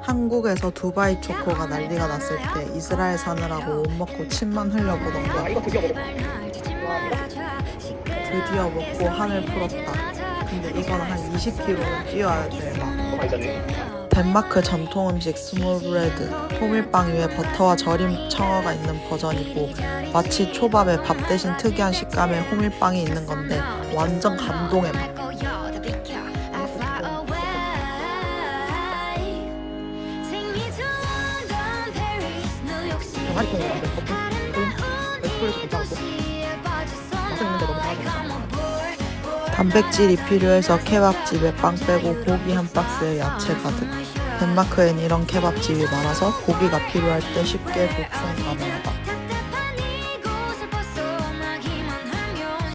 한국에서 두바이 초코가 난리가 났을 때 이스라엘 사느라고 못 먹고 침만 흘려보던 거 드디어 먹고 한을 풀었다. 근데 이건 한 20km는 뛰어야 돼. 덴마크 전통 음식 스몰브레드, 호밀빵 위에 버터와 절임 청어가 있는 버전이고 마치 초밥에 밥 대신 특이한 식감의 호밀빵이 있는 건데 완전 감동의 맛. 단백질이 필요해서 케밥집에 빵 빼고 고기 한 박스에 야채 가득. 덴마크엔 이런 케밥집이 많아서 고기가 필요할 때 쉽게 보충 가능하다.